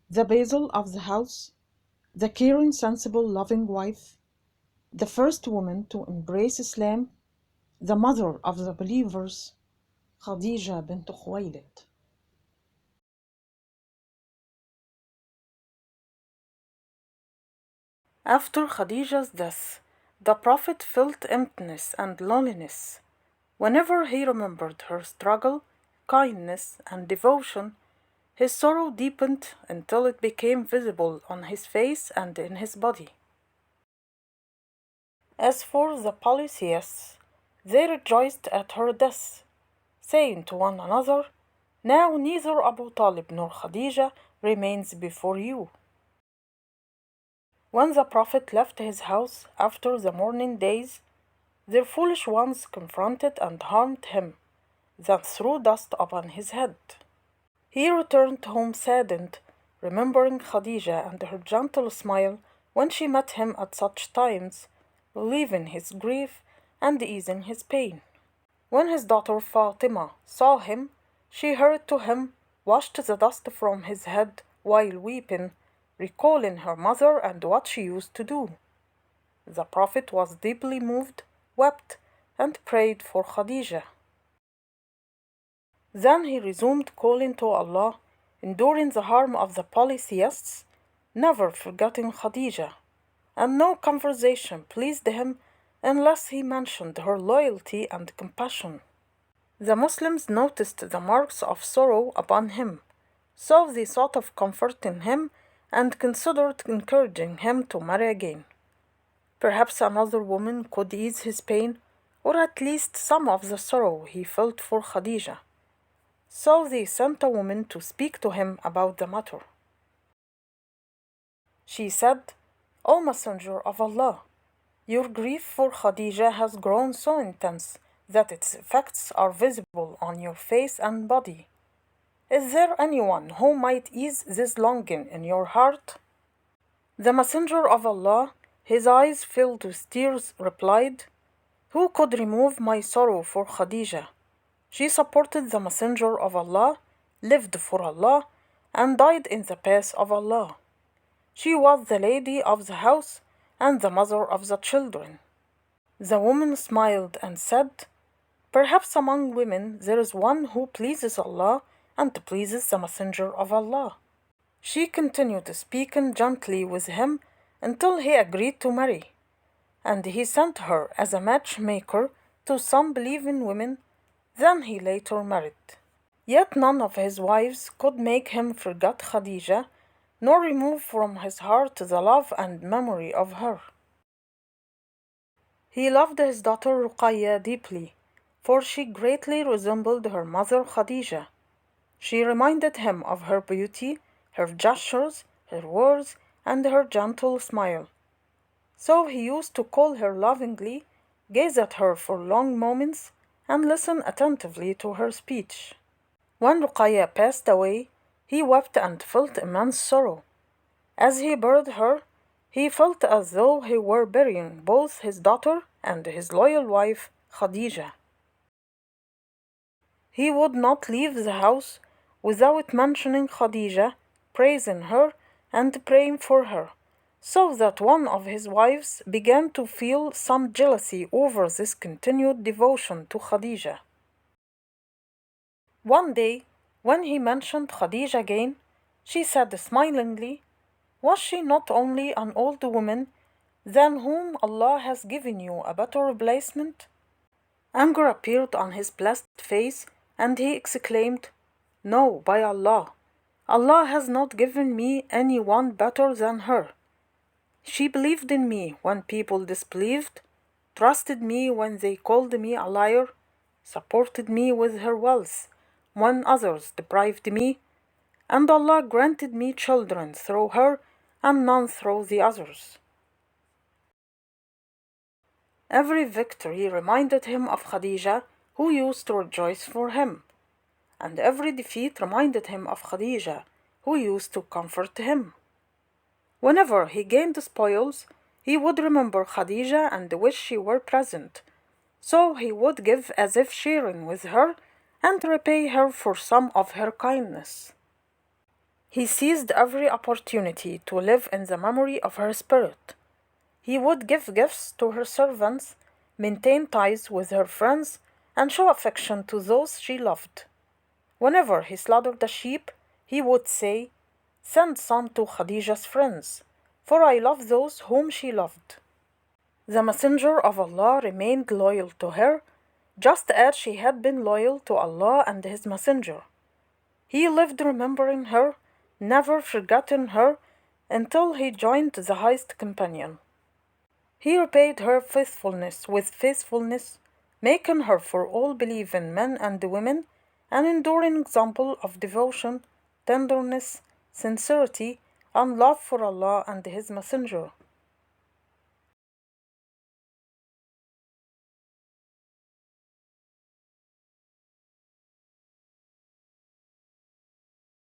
the basil of the house, the caring, sensible, loving wife, the first woman to embrace Islam, the mother of the believers, Khadijah bint Khuwaylid. After Khadijah's death, the Prophet felt emptiness and loneliness. Whenever he remembered her struggle, kindness, and devotion, his sorrow deepened until it became visible on his face and in his body. As for the polytheists, they rejoiced at her death, saying to one another, "Now neither Abu Talib nor Khadijah remains before you." When the Prophet left his house after the mourning days, their foolish ones confronted and harmed him, then threw dust upon his head. He returned home saddened, remembering Khadijah and her gentle smile when she met him at such times, relieving his grief and easing his pain. When his daughter Fatima saw him, she hurried to him, washed the dust from his head while weeping, recalling her mother and what she used to do. The Prophet was deeply moved, wept, and prayed for Khadijah. Then he resumed calling to Allah, enduring the harm of the polytheists, never forgetting Khadijah, and no conversation pleased him unless he mentioned her loyalty and compassion. The Muslims noticed the marks of sorrow upon him, so they thought of comforting him and considered encouraging him to marry again. Perhaps another woman could ease his pain, or at least some of the sorrow he felt for Khadijah. So they sent a woman to speak to him about the matter. She said, "O Messenger of Allah, your grief for Khadijah has grown so intense that its effects are visible on your face and body. Is there anyone who might ease this longing in your heart?" The Messenger of Allah, his eyes filled with tears, replied, "Who could remove my sorrow for Khadijah? She supported the Messenger of Allah, lived for Allah, and died in the path of Allah. She was the lady of the house and the mother of the children." The woman smiled and said, "Perhaps among women there is one who pleases Allah and pleases the Messenger of Allah." She continued speaking gently with him until he agreed to marry, and he sent her as a matchmaker to some believing women. Then he later married. Yet none of his wives could make him forget Khadijah, nor remove from his heart the love and memory of her. He loved his daughter Ruqayya deeply, for she greatly resembled her mother Khadijah. She reminded him of her beauty, her gestures, her words, and her gentle smile. So he used to call her lovingly, gaze at her for long moments, and listen attentively to her speech. When Ruqayya passed away, he wept and felt immense sorrow. As he buried her, he felt as though he were burying both his daughter and his loyal wife, Khadijah. He would not leave the house without mentioning Khadijah, praising her, and praying for her, so that one of his wives began to feel some jealousy over this continued devotion to Khadijah. One day, when he mentioned Khadijah again, she said smilingly, "Was she not only an old woman, than whom Allah has given you a better replacement?" Anger appeared on his blessed face, and he exclaimed, "No, by Allah! Allah has not given me any one better than her. She believed in me when people disbelieved, trusted me when they called me a liar, supported me with her wealth when others deprived me, and Allah granted me children through her and none through the others." Every victory reminded him of Khadijah, who used to rejoice for him, and every defeat reminded him of Khadijah, who used to comfort him. Whenever he gained spoils, he would remember Khadijah and wish she were present, so he would give as if sharing with her and repay her for some of her kindness. He seized every opportunity to live in the memory of her spirit. He would give gifts to her servants, maintain ties with her friends, and show affection to those she loved. Whenever he slaughtered a sheep, he would say, "Send some to Khadijah's friends, for I love those whom she loved." The Messenger of Allah remained loyal to her, just as she had been loyal to Allah and His Messenger. He lived remembering her, never forgetting her, until he joined the highest companion. He repaid her faithfulness with faithfulness, making her for all believing men and women an enduring example of devotion, tenderness, sincerity, and love for Allah and His Messenger.